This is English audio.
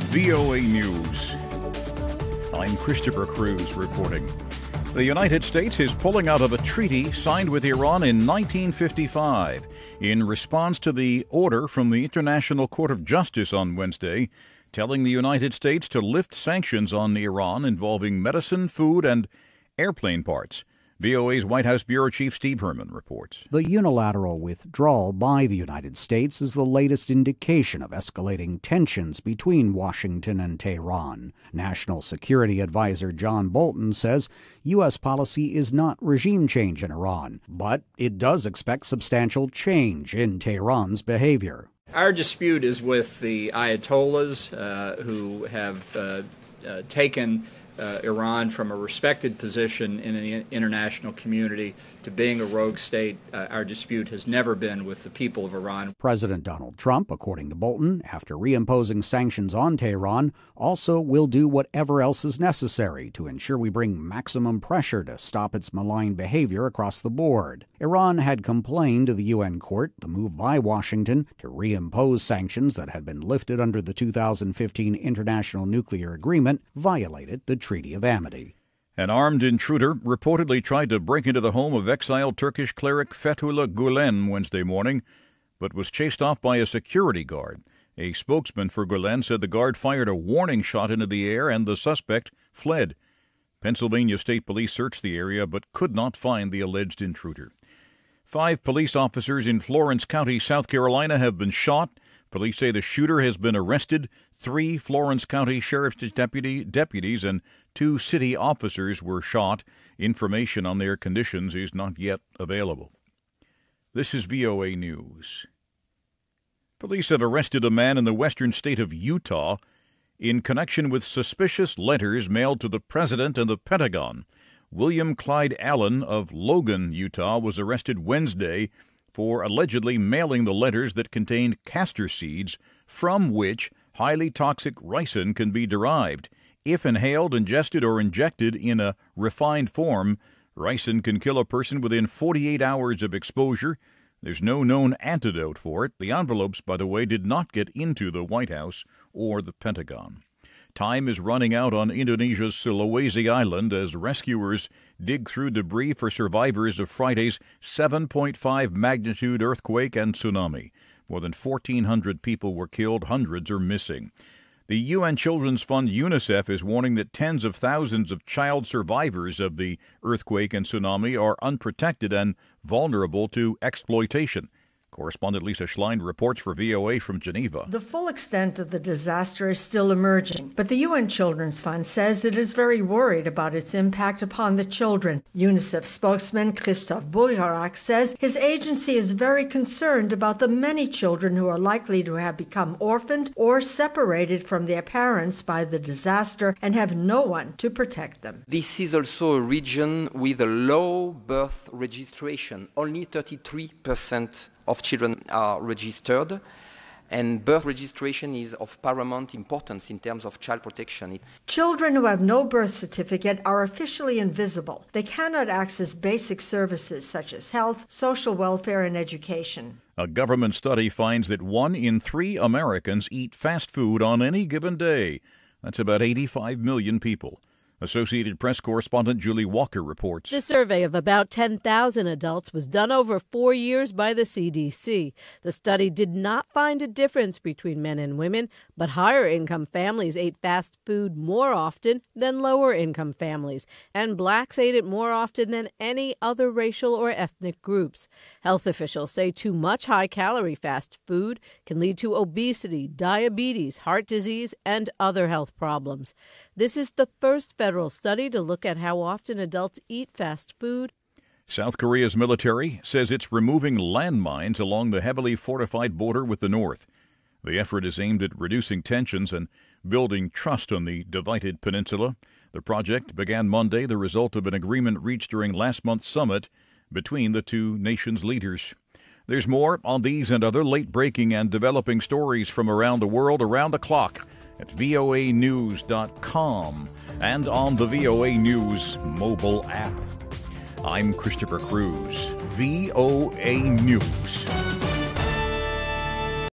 VOA News. I'm Christopher Cruz reporting. The United States is pulling out of a treaty signed with Iran in 1955 in response to the order from the International Court of Justice on Wednesday, telling the United States to lift sanctions on Iran involving medicine, food, and airplane parts. VOA's White House Bureau Chief Steve Herman reports. The unilateral withdrawal by the United States is the latest indication of escalating tensions between Washington and Tehran. National Security Adviser John Bolton says U.S. policy is not regime change in Iran, but it does expect substantial change in Tehran's behavior. Our dispute is with the ayatollahs who have taken Iran from a respected position in the international community to being a rogue state. Our dispute has never been with the people of Iran. President Donald Trump, according to Bolton, after reimposing sanctions on Tehran, also will do whatever else is necessary to ensure we bring maximum pressure to stop its malign behavior across the board. Iran had complained to the UN court the move by Washington to reimpose sanctions that had been lifted under the 2015 International Nuclear Agreement violated the Treaty of Amity. An armed intruder reportedly tried to break into the home of exiled Turkish cleric Fethullah Gulen Wednesday morning, but was chased off by a security guard. A spokesman for Gulen said the guard fired a warning shot into the air and the suspect fled. Pennsylvania State Police searched the area but could not find the alleged intruder. 5 police officers in Florence County, South Carolina, have been shot. Police say the shooter has been arrested. 3 Florence County Sheriff's deputies and 2 city officers were shot. Information on their conditions is not yet available. This is VOA News. Police have arrested a man in the western state of Utah in connection with suspicious letters mailed to the president and the Pentagon. William Clyde Allen of Logan, Utah, was arrested Wednesday for allegedly mailing the letters that contained castor seeds from which highly toxic ricin can be derived. If inhaled, ingested, or injected in a refined form, ricin can kill a person within 48 hours of exposure. There's no known antidote for it. The envelopes, by the way, did not get into the White House or the Pentagon. Time is running out on Indonesia's Sulawesi island as rescuers dig through debris for survivors of Friday's 7.5 magnitude earthquake and tsunami. More than 1,400 people were killed, hundreds are missing. The UN Children's Fund UNICEF is warning that tens of thousands of child survivors of the earthquake and tsunami are unprotected and vulnerable to exploitation. Correspondent Lisa Schlein reports for VOA from Geneva. The full extent of the disaster is still emerging, but the UN Children's Fund says it is very worried about its impact upon the children. UNICEF spokesman Christophe Boulgarak says his agency is very concerned about the many children who are likely to have become orphaned or separated from their parents by the disaster and have no one to protect them. This is also a region with a low birth registration. Only 33% of children are registered, and birth registration is of paramount importance in terms of child protection. Children who have no birth certificate are officially invisible. They cannot access basic services such as health, social welfare, and education. A government study finds that 1 in 3 Americans eat fast food on any given day. That's about 85 million people. Associated Press correspondent Julie Walker reports. The survey of about 10,000 adults was done over 4 years by the CDC. The study did not find a difference between men and women, but higher-income families ate fast food more often than lower-income families, and blacks ate it more often than any other racial or ethnic groups. Health officials say too much high-calorie fast food can lead to obesity, diabetes, heart disease, and other health problems. This is the first federal study to look at how often adults eat fast food. South Korea's military says it's removing landmines along the heavily fortified border with the north. The effort is aimed at reducing tensions and building trust on the divided peninsula. The project began Monday, the result of an agreement reached during last month's summit between the two nations' leaders. There's more on these and other late-breaking and developing stories from around the world around the clock at voanews.com and on the VOA News mobile app. I'm Christopher Cruz, VOA News.